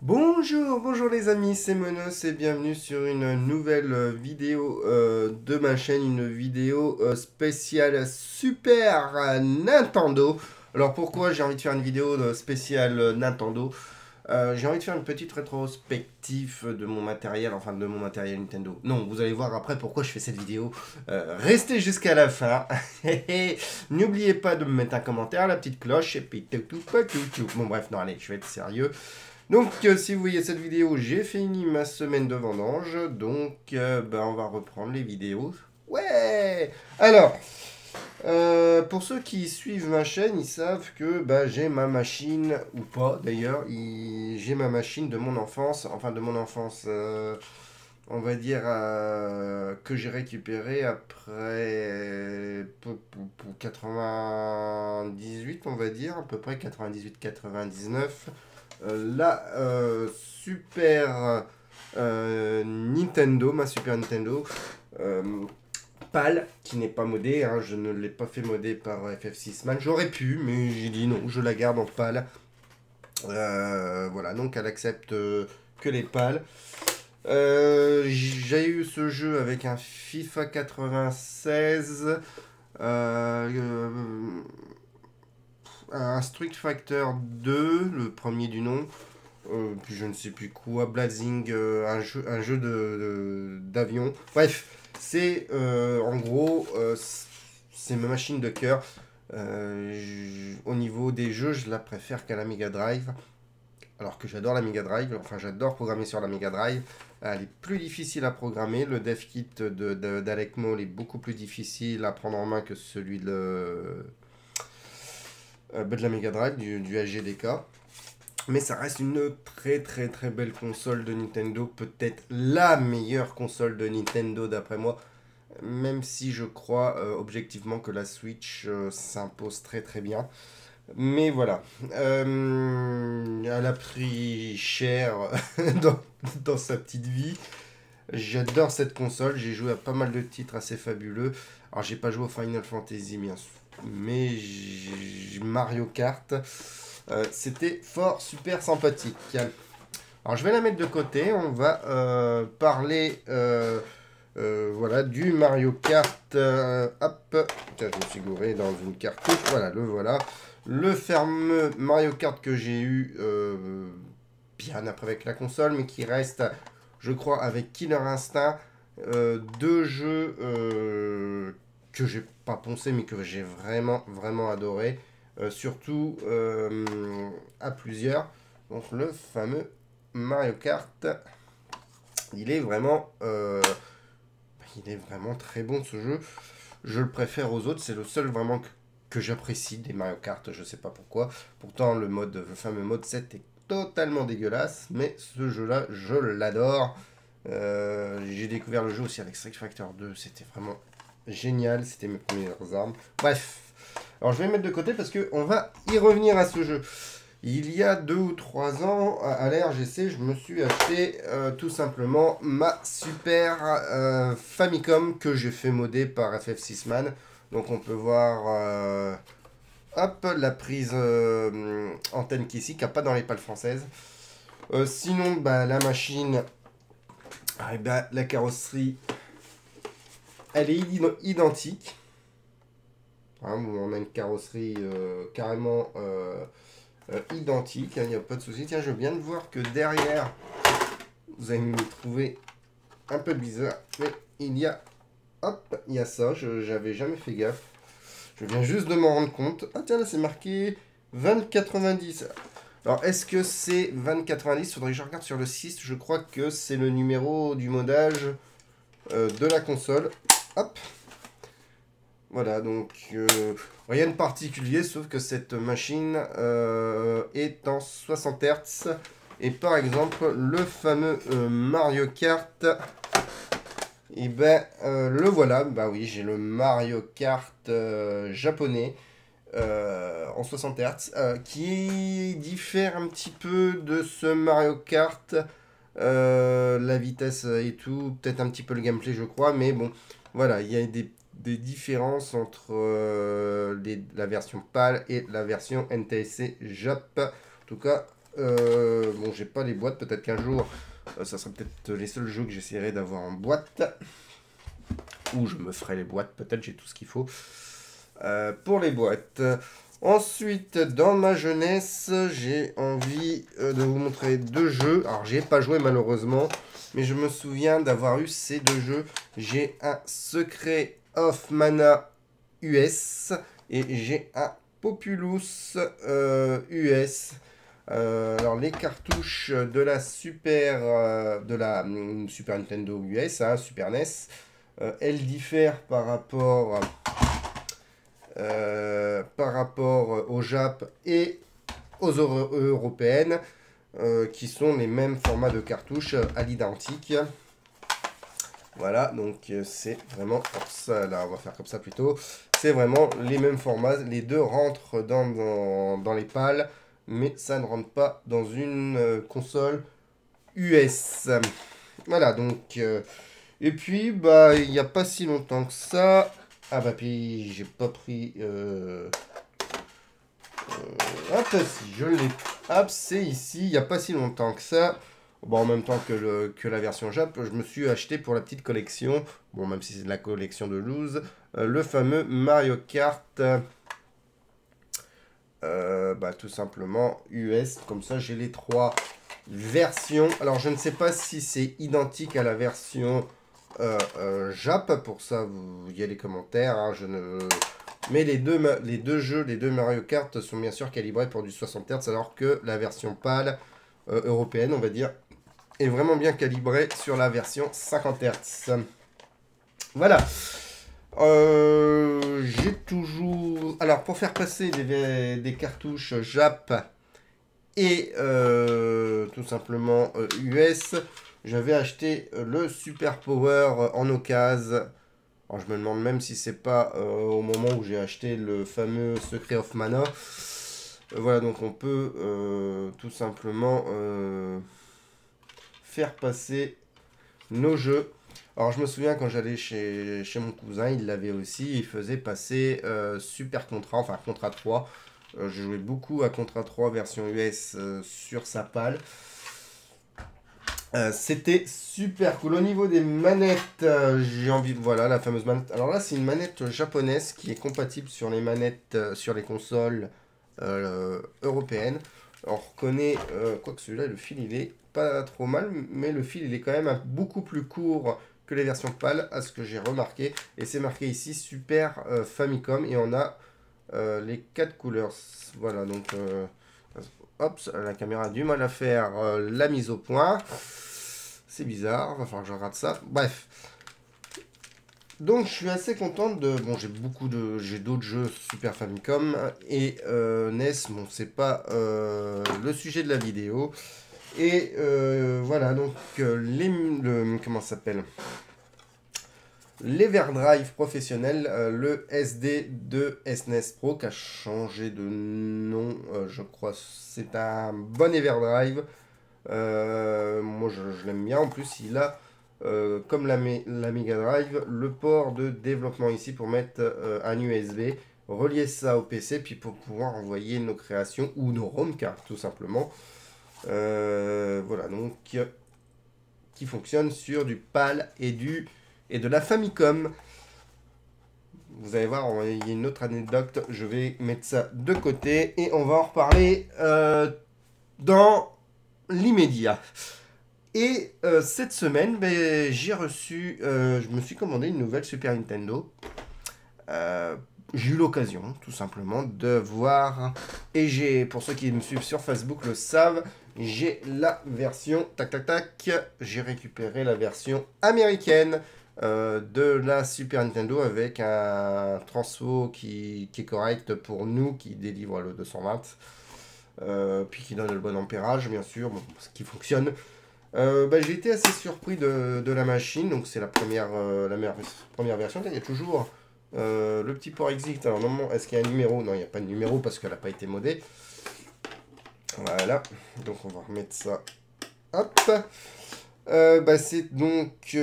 Bonjour les amis, c'est Monos et bienvenue sur une nouvelle vidéo de ma chaîne, une vidéo spéciale Super Nintendo. Alors pourquoi j'ai envie de faire une vidéo spéciale Nintendo? J'ai envie de faire une petite rétrospective de mon matériel, enfin de mon matériel Nintendo. Non, vous allez voir après pourquoi je fais cette vidéo. Restez jusqu'à la fin. N'oubliez pas de me mettre un commentaire, la petite cloche et puis tout. Bon bref, non allez, je vais être sérieux. Donc, si vous voyez cette vidéo, j'ai fini ma semaine de vendange. Donc, on va reprendre les vidéos. Ouais. Alors, pour ceux qui suivent ma chaîne, ils savent que j'ai ma machine, ou pas d'ailleurs, j'ai ma machine de mon enfance. Enfin, de mon enfance, on va dire que j'ai récupéré après pour 98, on va dire, à peu près 98-99. La Super Nintendo, ma Super Nintendo, euh, PAL, qui n'est pas modée, hein, je ne l'ai pas fait modder par FF6 Man, j'aurais pu, mais j'ai dit non, je la garde en PAL. Voilà, donc elle accepte que les PAL. J'ai eu ce jeu avec un FIFA 96, un Street Fighter 2, le premier du nom, puis je ne sais plus quoi, Blazing, un jeu d'avion. Bref, c'est en gros, c'est ma machine de cœur. Au niveau des jeux, je la préfère qu'à la Mega Drive. Alors que j'adore la Mega Drive, enfin j'adore programmer sur la Mega Drive. Elle est plus difficile à programmer. Le dev kit d'Alecmo est beaucoup plus difficile à prendre en main que celui de la Mega Drive, du HGDK. Mais ça reste une très belle console de Nintendo, peut-être la meilleure console de Nintendo d'après moi, même si je crois objectivement que la Switch s'impose très bien. Mais voilà, elle a pris cher dans, dans sa petite vie. J'adore cette console, j'ai joué à pas mal de titres assez fabuleux. Alors j'ai pas joué au Final Fantasy bien sûr, mais Mario Kart, c'était fort super sympathique. Alors je vais la mettre de côté, on va parler voilà, du Mario Kart. Hop, tiens, je me suis gouré dans une cartouche, voilà, le voilà. Le fameux Mario Kart que j'ai eu bien après avec la console, mais qui reste, je crois, avec Killer Instinct, deux jeux que j'ai pas poncé, mais que j'ai vraiment adoré. Surtout à plusieurs. Donc le fameux Mario Kart, il est vraiment très bon ce jeu. Je le préfère aux autres, c'est le seul vraiment que j'apprécie des Mario Kart, je sais pas pourquoi. Pourtant le fameux mode 7 est totalement dégueulasse, mais ce jeu-là, je l'adore. J'ai découvert le jeu aussi avec Street Fighter 2, c'était vraiment génial, c'était mes premières armes. Bref, alors je vais le mettre de côté parce qu'on va y revenir à ce jeu. Il y a 2 ou 3 ans, à l'RGC, je me suis acheté tout simplement ma Super Famicom que j'ai fait modder par FF6 Man. Donc on peut voir hop, la prise antenne qui ici, qui n'a pas dans les pales françaises. Sinon, la machine, la carrosserie, elle est identique. Hein, on a une carrosserie carrément identique, il n'y a pas de souci. Tiens, je viens de voir que derrière, vous allez me trouver un peu bizarre, mais il y a ça, j'avais jamais fait gaffe. Je viens juste de m'en rendre compte. Ah tiens, là c'est marqué 2090. Alors, est-ce que c'est 2090? Faudrait que je regarde sur le 6. Je crois que c'est le numéro du modage de la console. Hop. Voilà, donc rien de particulier, sauf que cette machine est en 60 Hz. Et par exemple, le fameux Mario Kart, et le voilà. Bah oui, j'ai le Mario Kart japonais en 60 Hz, qui diffère un petit peu de ce Mario Kart. La vitesse et tout, peut-être un petit peu le gameplay, je crois, mais bon, voilà, il y a des différences entre la version PAL et la version NTSC Jap. En tout cas, Bon, j'ai pas les boîtes, peut-être qu'un jour, ça sera peut-être les seuls jeux que j'essaierai d'avoir en boîte. Ou je me ferai les boîtes, peut-être j'ai tout ce qu'il faut pour les boîtes. Ensuite, dans ma jeunesse, j'ai envie de vous montrer deux jeux. Alors, j'y ai pas joué malheureusement, mais je me souviens d'avoir eu ces deux jeux. J'ai un Secret of Mana US et j'ai un Populous US. Alors les cartouches de la Super Nintendo US, hein, Super NES, elles diffèrent par rapport au Jap et aux européennes, qui sont les mêmes formats de cartouches à l'identique. Voilà, donc c'est vraiment pour ça, là on va faire comme ça plutôt. C'est vraiment les mêmes formats, les deux rentrent dans les pales, mais ça ne rentre pas dans une console US. Voilà, donc... et puis, bah, il n'y a pas si longtemps que ça... Ah bah, puis j'ai pas pris... Hop, si, je l'ai... Hop, c'est ici, il n'y a pas si longtemps que ça. Bon, en même temps que la version Jap, je me suis acheté pour la petite collection, bon, même si c'est de la collection de loose, le fameux Mario Kart, bah, tout simplement US. Comme ça, j'ai les trois versions. Alors, je ne sais pas si c'est identique à la version Jap. Pour ça, il y a les commentaires. Hein, mais les deux jeux, les deux Mario Kart sont bien sûr calibrés pour du 60 Hz, alors que la version pâle européenne, on va dire, est vraiment bien calibrée sur la version 50 Hz. Voilà. J'ai toujours... Alors, pour faire passer des cartouches Jap et tout simplement US, j'avais acheté le Super Power en occasion. Alors, je me demande même si c'est pas au moment où j'ai acheté le fameux Secret of Mana. Voilà, donc on peut tout simplement faire passer nos jeux. Alors, je me souviens quand j'allais chez mon cousin, il l'avait aussi. Il faisait passer Super Contra, enfin Contra 3. Je jouais beaucoup à Contra 3 version US sur sa pale. C'était super cool. Au niveau des manettes, j'ai envie de... Voilà, la fameuse manette. Alors là, c'est une manette japonaise qui est compatible sur les manettes, sur les consoles européennes. On reconnaît, quoique celui-là, le fil, il est pas trop mal, mais le fil, il est quand même beaucoup plus court que les versions PAL, à ce que j'ai remarqué. Et c'est marqué ici Super Famicom, et on a les 4 couleurs. Voilà, donc... hop, la caméra a du mal à faire la mise au point. C'est bizarre, va falloir que je regarde ça. Bref. Donc je suis assez contente de... Bon, j'ai d'autres jeux Super Famicom et NES. Bon, c'est pas le sujet de la vidéo. Et voilà, donc comment ça s'appelle? L'Everdrive professionnel, le SD de SNES Pro qui a changé de nom, je crois. C'est un bon Everdrive. Moi je l'aime bien. En plus, il a, comme la Mega Drive, le port de développement ici pour mettre un USB, relier ça au PC, puis pour pouvoir envoyer nos créations ou nos ROM cards tout simplement. Voilà, donc qui fonctionne sur du PAL et de la Famicom. Vous allez voir, il y a une autre anecdote. Je vais mettre ça de côté et on va en reparler dans l'immédiat. Et cette semaine, ben, j'ai reçu, je me suis commandé une nouvelle Super Nintendo. J'ai eu l'occasion, tout simplement, de voir. Et pour ceux qui me suivent sur Facebook le savent, j'ai la version, tac tac tac, j'ai récupéré la version américaine de la Super Nintendo avec un transfo qui est correct pour nous, qui délivre le 220, puis qui donne le bon ampérage, bien sûr, bon, ce qui fonctionne. Bah, j'ai été assez surpris de la machine, donc c'est la première version. Il y a toujours le petit port exit. Alors normalement, est-ce qu'il y a un numéro? Non, il n'y a pas de numéro parce qu'elle n'a pas été modée. Voilà, donc on va remettre ça. Hop. Bah, c'est donc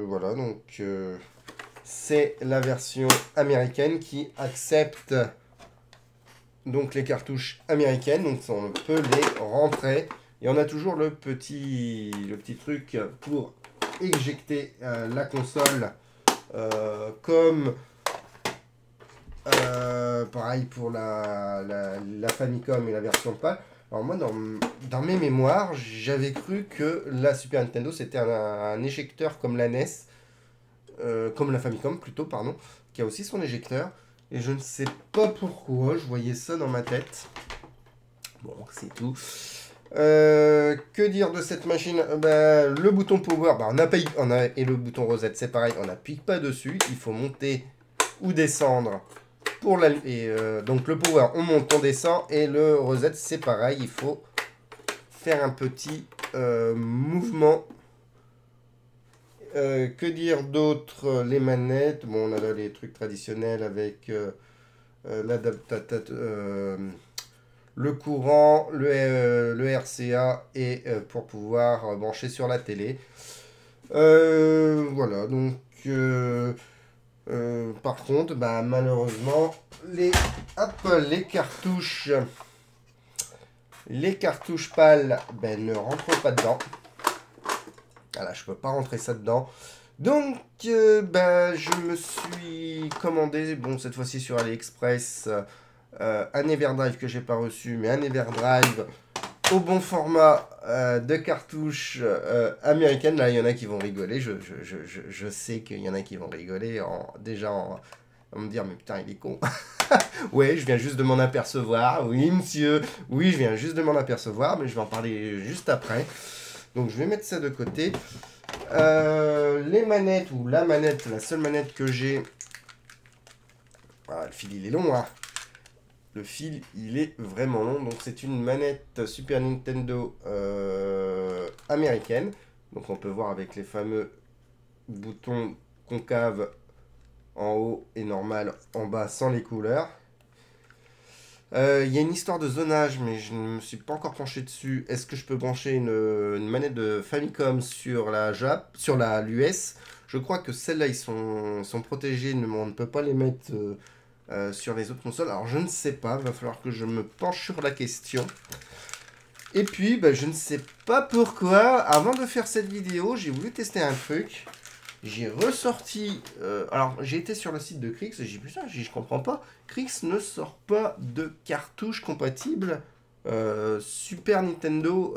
voilà, donc c'est la version américaine qui accepte donc les cartouches américaines, donc ça, on peut les rentrer. Et on a toujours le petit truc pour éjecter la console, comme pareil pour la Famicom et la version PAL. Alors moi, dans mes mémoires, j'avais cru que la Super Nintendo, c'était un éjecteur comme la NES, comme la Famicom plutôt, pardon, qui a aussi son éjecteur. Et je ne sais pas pourquoi, je voyais ça dans ma tête. Bon, c'est tout. Que dire de cette machine? Le bouton power, et le bouton reset, c'est pareil, on n'appuie pas dessus. Il faut monter ou descendre pour donc le power, on monte, on descend. Et le reset, c'est pareil, il faut faire un petit mouvement. Que dire d'autre? Les manettes, bon, on a les trucs traditionnels avec l'adaptateur, le courant, le RCA et pour pouvoir brancher sur la télé. Voilà, donc par contre, malheureusement, les cartouches PAL ne rentrent pas dedans. Voilà, je peux pas rentrer ça dedans. Donc, je me suis commandé, bon, cette fois-ci sur AliExpress, un Everdrive que j'ai pas reçu, mais un Everdrive au bon format de cartouches américaines. Là, il y en a qui vont rigoler. Je sais qu'il y en a qui vont rigoler en me dire, mais putain, il est con. Ouais, je viens juste de m'en apercevoir. Oui, monsieur. Oui, je viens juste de m'en apercevoir, mais je vais en parler juste après. Donc, je vais mettre ça de côté. Les manettes, ou la seule manette que j'ai. Ah, le fil, il est long, hein. Le fil, il est vraiment long. Donc, c'est une manette Super Nintendo américaine. Donc, on peut voir avec les fameux boutons concaves en haut et normal en bas sans les couleurs. Il y a une histoire de zonage, mais je ne me suis pas encore penché dessus. Est-ce que je peux brancher une manette de Famicom sur l'US? Je crois que celles-là, ils sont protégés. On ne peut pas les mettre sur les autres consoles. Alors, je ne sais pas. Il va falloir que je me penche sur la question. Et puis, je ne sais pas pourquoi. Avant de faire cette vidéo, j'ai voulu tester un truc. J'ai ressorti... alors, j'ai été sur le site de Krix et j'ai dit, putain, je comprends pas. Krix ne sort pas de cartouches compatibles Super Nintendo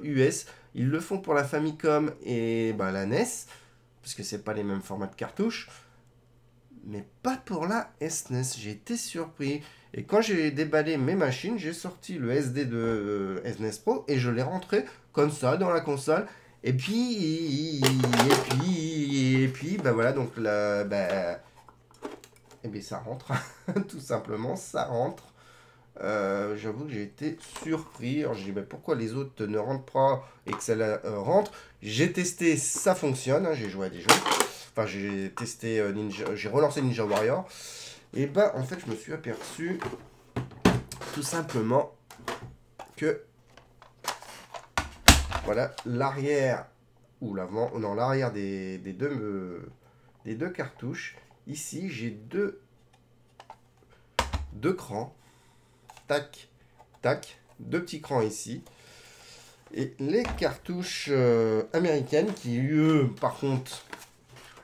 US. Ils le font pour la Famicom et la NES, parce que c'est pas les mêmes formats de cartouches. Mais pas pour la SNES. J'ai été surpris. Et quand j'ai déballé mes machines, j'ai sorti le SD de SNES Pro et je l'ai rentré comme ça dans la console. Et puis, voilà, donc là, ça rentre, tout simplement, ça rentre. J'avoue que j'ai été surpris. Alors, j'ai dit, pourquoi les autres ne rentrent pas et que ça rentre? J'ai testé, ça fonctionne, hein, j'ai joué à des jeux. Enfin, j'ai testé j'ai relancé Ninja Warrior. Et en fait, je me suis aperçu, tout simplement, que voilà, l'arrière ou l'avant, non, l'arrière des deux cartouches. Ici, j'ai deux crans. Tac, tac. Deux petits crans ici. Et les cartouches américaines qui, eux, par contre,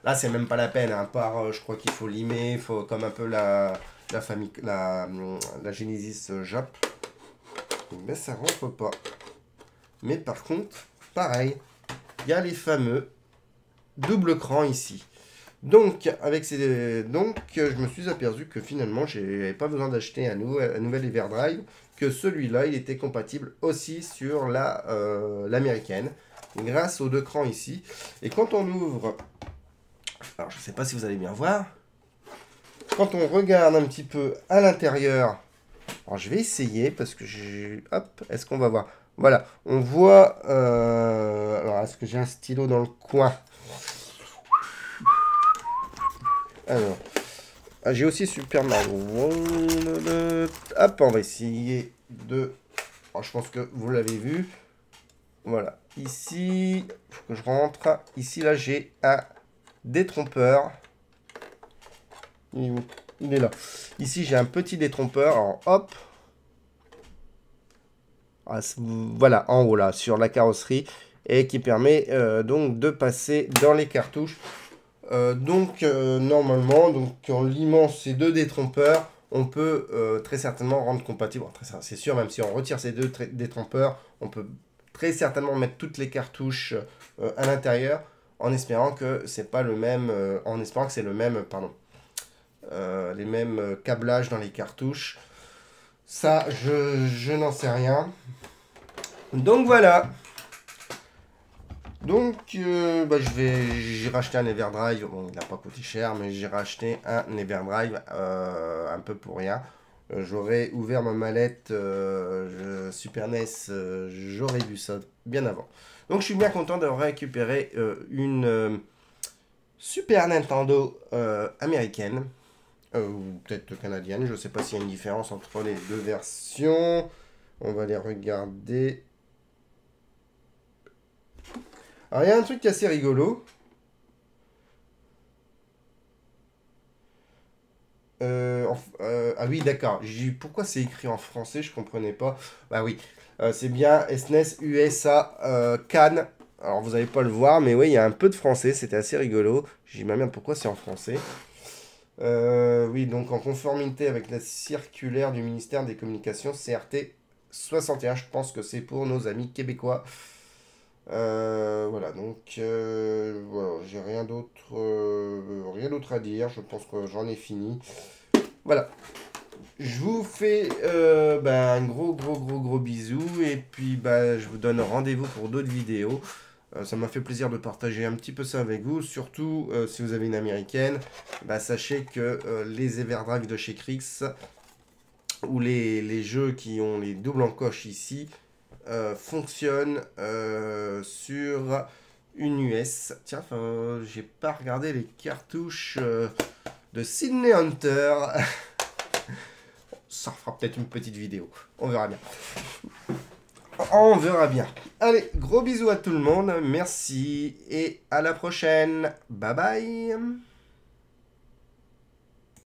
là, c'est même pas la peine. Hein, je crois qu'il faut limer, il faut comme un peu la Genesis Jap. Mais ça rentre pas. Mais par contre, pareil, il y a les fameux double cran ici. Donc, je me suis aperçu que finalement, je n'avais pas besoin d'acheter un nouvel Everdrive, que celui-là, il était compatible aussi sur l'américaine, grâce aux deux crans ici. Et quand on ouvre, alors je ne sais pas si vous allez bien voir, quand on regarde un petit peu à l'intérieur, alors je vais essayer parce que hop, est-ce qu'on va voir? Voilà, on voit, alors est-ce que j'ai un stylo dans le coin? Alors, j'ai aussi Super Mario. Hop, on va essayer de... Alors, je pense que vous l'avez vu. Voilà. Ici, il faut que je rentre. Ici, là, j'ai un détrompeur. Il est là. Ici, j'ai un petit détrompeur. Alors, hop, voilà, en haut là, sur la carrosserie, et qui permet donc de passer dans les cartouches. Normalement, donc, en limant ces deux détrompeurs, on peut très certainement rendre compatible, c'est sûr, même si on retire ces deux détrompeurs, on peut très certainement mettre toutes les cartouches à l'intérieur, en espérant que c'est pas le même, en espérant que c'est le même, pardon, les mêmes câblages dans les cartouches. Ça, je n'en sais rien. Donc voilà. Donc, j'ai racheté un Everdrive. Bon, il n'a pas coûté cher, mais j'ai racheté un Everdrive un peu pour rien. J'aurais ouvert ma mallette Super NES, j'aurais vu ça bien avant. Donc, je suis bien content d'avoir récupéré une Super Nintendo américaine, ou peut-être canadienne. Je ne sais pas s'il y a une différence entre les deux versions. On va les regarder. Alors, il y a un truc assez rigolo. Ah oui, d'accord. Pourquoi c'est écrit en français? Je comprenais pas. Bah oui, c'est bien SNES USA Cannes. Alors, vous n'allez pas le voir, mais oui, il y a un peu de français. C'était assez rigolo. J'ai dit, merde, pourquoi c'est en français? Oui, donc en conformité avec la circulaire du ministère des Communications, CRT 61, je pense que c'est pour nos amis québécois. Voilà, donc voilà, j'ai rien d'autre à dire. Je pense que j'en ai fini. Voilà. Je vous fais un gros bisou. Et puis je vous donne rendez-vous pour d'autres vidéos. Ça m'a fait plaisir de partager un petit peu ça avec vous. Surtout si vous avez une américaine, sachez que les Everdrive de chez Krix ou les jeux qui ont les doubles encoches ici fonctionne sur une US. Tiens, j'ai pas regardé les cartouches de Sydney Hunter. Ça fera peut-être une petite vidéo. On verra bien. On verra bien. Allez, gros bisous à tout le monde. Merci et à la prochaine. Bye bye.